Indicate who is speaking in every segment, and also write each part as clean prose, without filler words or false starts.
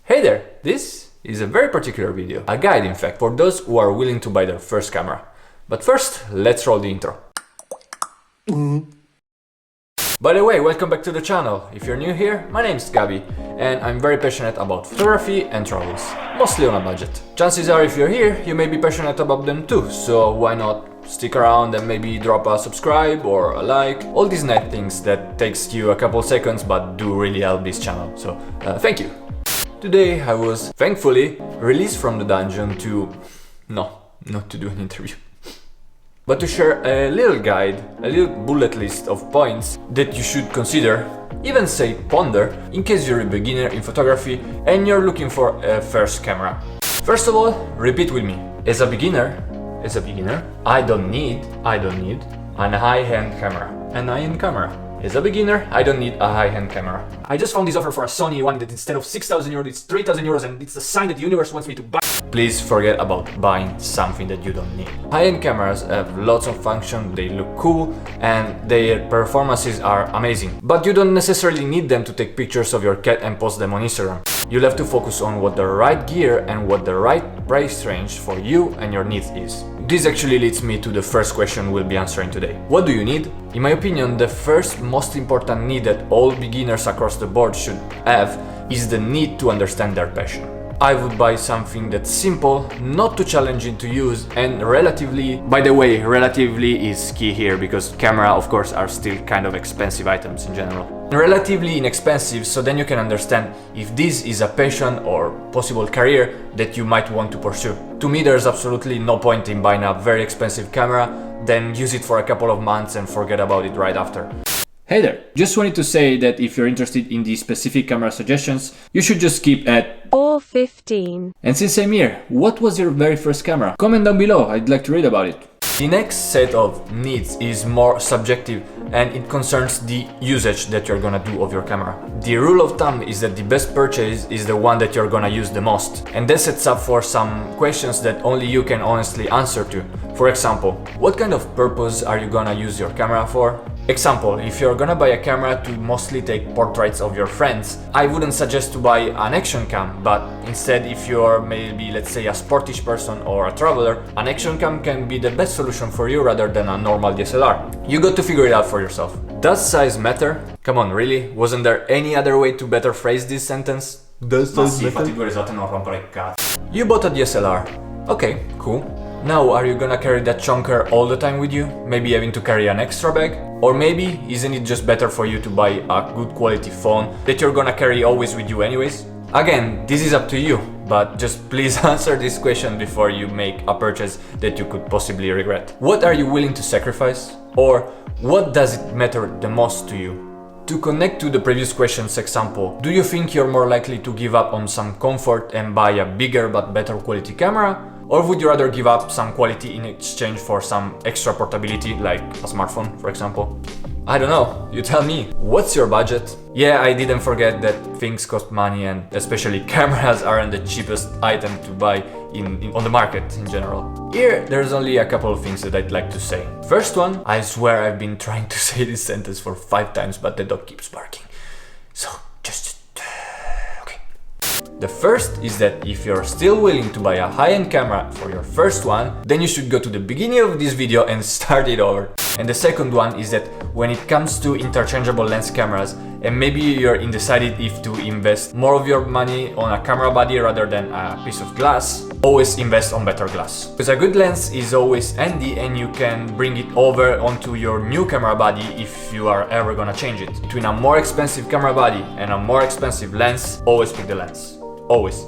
Speaker 1: Hey there! This is a very particular video, a guide in fact, for those who are willing to buy their first camera. But first, let's roll the intro. By the way, welcome back to the channel. If you're new here, my name is Gabi and I'm very passionate about photography and travels, mostly on a budget. Chances are if you're here, you may be passionate about them too, so why not stick around and maybe drop a subscribe or a like, all these nice things that takes you a couple seconds but do really help this channel, so thank you. Today I was thankfully released from the dungeon to, not to do an interview, but to share a little guide, a little bullet list of points that you should consider, even say ponder, in case you're a beginner in photography and you're looking for a first camera. First of all, repeat with me. As a beginner, I don't need an high-end camera. As a beginner, I don't need a high-end camera. I just found this offer for a Sony one that instead of 6,000 euros, it's 3,000 euros and it's a sign that the universe wants me to buy. Please forget about buying something that you don't need. High-end cameras have lots of function, they look cool and their performances are amazing. But you don't necessarily need them to take pictures of your cat and post them on Instagram. You'll have to focus on what the right gear and what the right price range for you and your needs is. This actually leads me to the first question we'll be answering today. What do you need? In my opinion, the first most important need that all beginners across the board should have is the need to understand their passion. I would buy something that's simple, not too challenging to use, and relatively, by the way, relatively is key here because camera of course are still kind of expensive items in general. Relatively inexpensive, so then you can understand if this is a passion or possible career that you might want to pursue. To me, there's absolutely no point in buying a very expensive camera, then use it for a couple of months and forget about it right after. Hey there, just wanted to say that if you're interested in these specific camera suggestions, you should just keep at
Speaker 2: or 15.
Speaker 1: And since I'm here, what was your very first camera? Comment down below, I'd like to read about it. The next set of needs is more subjective and it concerns the usage that you're gonna do of your camera. The rule of thumb is that the best purchase is the one that you're gonna use the most. And that sets up for some questions that only you can honestly answer to. For example, what kind of purpose are you gonna use your camera for? Example, if you're gonna buy a camera to mostly take portraits of your friends, I wouldn't suggest to buy an action cam, but instead if you're maybe, let's say, a sportish person or a traveler, an action cam can be the best solution for you rather than a normal DSLR. You got to figure it out for yourself. Does size matter? Come on, really? Wasn't there any other way to better phrase this sentence? Does size matter? You bought a DSLR. Okay, cool. Now, are you gonna carry that chunker all the time with you? Maybe having to carry an extra bag? Or maybe, isn't it just better for you to buy a good quality phone that you're gonna carry always with you anyways? Again, this is up to you, but just please answer this question before you make a purchase that you could possibly regret. What are you willing to sacrifice? Or what does it matter the most to you? To connect to the previous question's example, do you think you're more likely to give up on some comfort and buy a bigger but better quality camera? Or would you rather give up some quality in exchange for some extra portability, like a smartphone, for example? I don't know, you tell me. What's your budget? Yeah, I didn't forget that things cost money and especially cameras aren't the cheapest item to buy on the market in general. Here, there's only a couple of things that I'd like to say. First one, I swear I've been trying to say this sentence for 5 times, but the dog keeps barking. So, the first is that if you're still willing to buy a high-end camera for your first one, then you should go to the beginning of this video and start it over. And the second one is that when it comes to interchangeable lens cameras, and maybe you're undecided if to invest more of your money on a camera body rather than a piece of glass, always invest on better glass. Because a good lens is always handy and you can bring it over onto your new camera body if you are ever gonna change it. Between a more expensive camera body and a more expensive lens, always pick the lens. Always.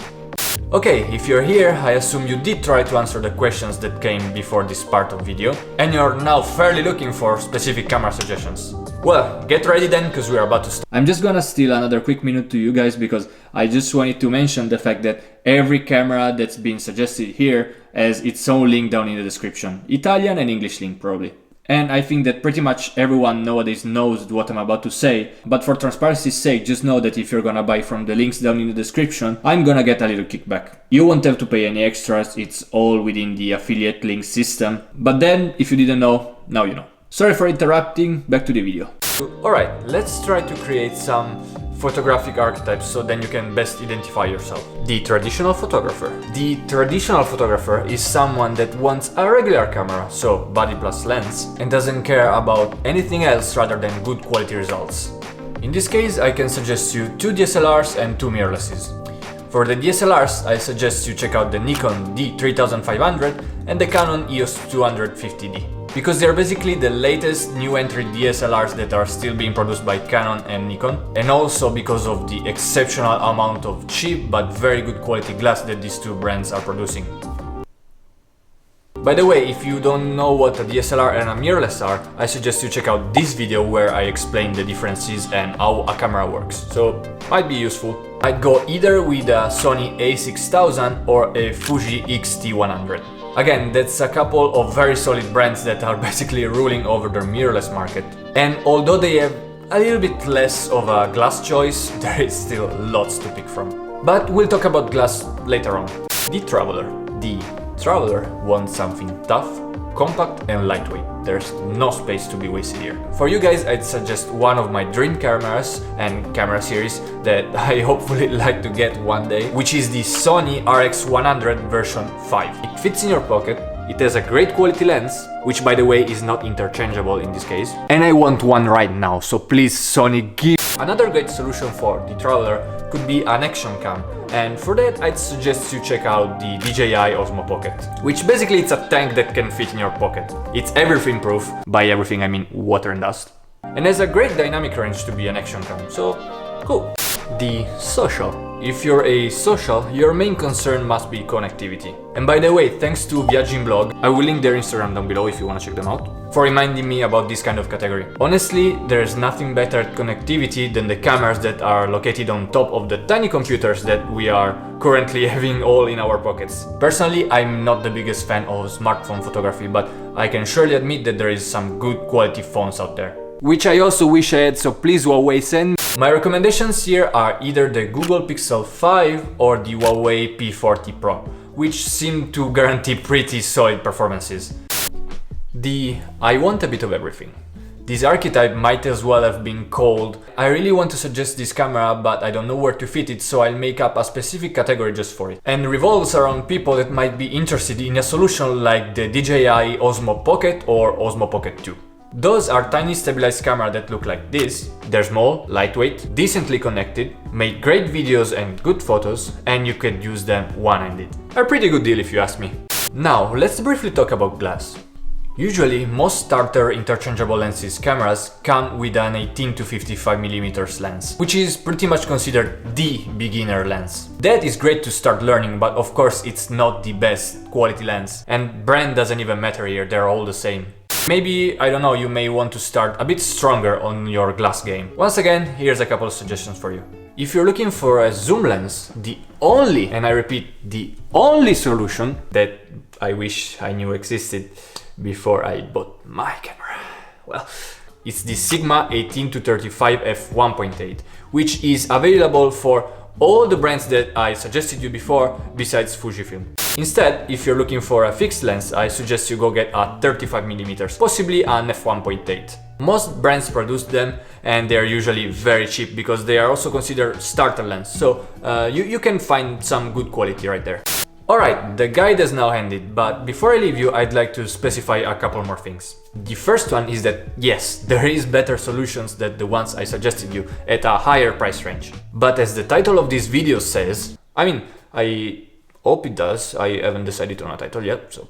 Speaker 1: Okay, if you're here, I assume you did try to answer the questions that came before this part of video, and you're now fairly looking for specific camera suggestions. Well, get ready then, because we're about to start. I'm just gonna steal another quick minute to you guys because I just wanted to mention the fact that every camera that's been suggested here has its own link down in the description. Italian and English link probably. And I think that pretty much everyone nowadays knows what I'm about to say, but for transparency's sake, just know that if you're gonna buy from the links down in the description, I'm gonna get a little kickback. You won't have to pay any extras, it's all within the affiliate link system. But then, if you didn't know, now you know. Sorry for interrupting, back to the video. Alright, let's try to create some photographic archetypes so then you can best identify yourself. The traditional photographer. The traditional photographer is someone that wants a regular camera, so body plus lens, and doesn't care about anything else rather than good quality results. In this case, I can suggest you 2 DSLRs and 2 mirrorlesses. For the DSLRs, I suggest you check out the Nikon D3500 and the Canon EOS 250D, because they're basically the latest new entry DSLRs that are still being produced by Canon and Nikon, and also because of the exceptional amount of cheap but very good quality glass that these two brands are producing. By the way, if you don't know what a DSLR and a mirrorless are, I suggest you check out this video where I explain the differences and how a camera works, so might be useful. I'd go either with a Sony a6000 or a Fuji X-T100. Again, that's a couple of very solid brands that are basically ruling over the mirrorless market. And although they have a little bit less of a glass choice, there is still lots to pick from. But we'll talk about glass later on. The Traveler. The Traveler wants something tough, compact and lightweight. There's no space to be wasted here. For you guys, I'd suggest one of my dream cameras and camera series that I hopefully like to get one day, which is the Sony RX100 version 5. It fits in your pocket, it has a great quality lens, which by the way is not interchangeable in this case, and I want one right now, so please Sony give. Another great solution for the Traveler could be an action cam, and for that I'd suggest you check out the DJI Osmo Pocket, which basically it's a tank that can fit in your pocket. It's everything proof, by everything I mean water and dust, and has a great dynamic range to be an action cam, so cool. The Social. If you're a social, your main concern must be connectivity. And by the way, thanks to VIAGGINBLOG, I will link their Instagram down below if you want to check them out, for reminding me about this kind of category. Honestly, there's nothing better at connectivity than the cameras that are located on top of the tiny computers that we are currently having all in our pockets. Personally, I'm not the biggest fan of smartphone photography, but I can surely admit that there is some good quality phones out there, which I also wish I had, so please Huawei send me. My recommendations here are either the Google Pixel 5 or the Huawei P40 Pro, which seem to guarantee pretty solid performances. I want a bit of everything. This archetype might as well have been called I really want to suggest this camera but I don't know where to fit it, so I'll make up a specific category just for it, and revolves around people that might be interested in a solution like the DJI Osmo Pocket or Osmo Pocket 2. Those are tiny stabilized cameras that look like this. They're small, lightweight, decently connected, make great videos and good photos, and you could use them one-handed. A pretty good deal if you ask me. Now, let's briefly talk about glass. Usually, most starter interchangeable lenses cameras come with an 18 to 55mm lens, which is pretty much considered the beginner lens. That is great to start learning, but of course it's not the best quality lens, and brand doesn't even matter here, they're all the same. Maybe, I don't know, you may want to start a bit stronger on your glass game. Once again, here's a couple of suggestions for you. If you're looking for a zoom lens, the only, and I repeat, the only solution that I wish I knew existed before I bought my camera, well, it's the Sigma 18 to 35 f1.8, which is available for all the brands that I suggested you before besides Fujifilm. Instead, if you're looking for a fixed lens, I suggest you go get a 35mm, possibly an f1.8. Most brands produce them and they're usually very cheap because they are also considered starter lens, so you can find some good quality right there. Alright, the guide is now ended, but before I leave you, I'd like to specify a couple more things. The first one is that yes, there is better solutions than the ones I suggested you at a higher price range. But as the title of this video says, I hope it does, I haven't decided on a title yet, so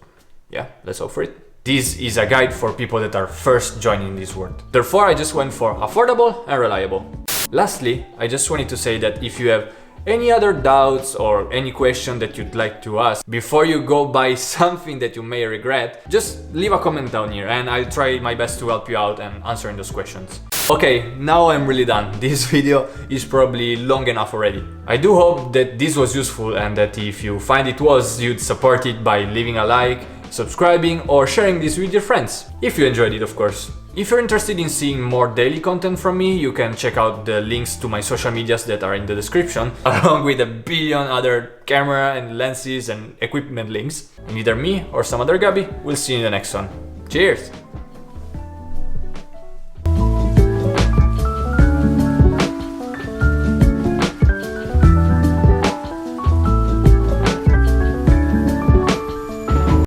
Speaker 1: yeah, let's hope for it. This is a guide for people that are first joining this world. Therefore, I just went for affordable and reliable. Lastly, I just wanted to say that if you have any other doubts or any question that you'd like to ask before you go buy something that you may regret, just leave a comment down here and I'll try my best to help you out and answering those questions. Okay, now I'm really done. This video is probably long enough already. I do hope that this was useful and that if you find it was, you'd support it by leaving a like, subscribing or sharing this with your friends, if you enjoyed it of course. If you're interested in seeing more daily content from me, you can check out the links to my social medias that are in the description, along with a billion other camera and lenses and equipment links. And either me or some other Gabi will see you in the next one. Cheers!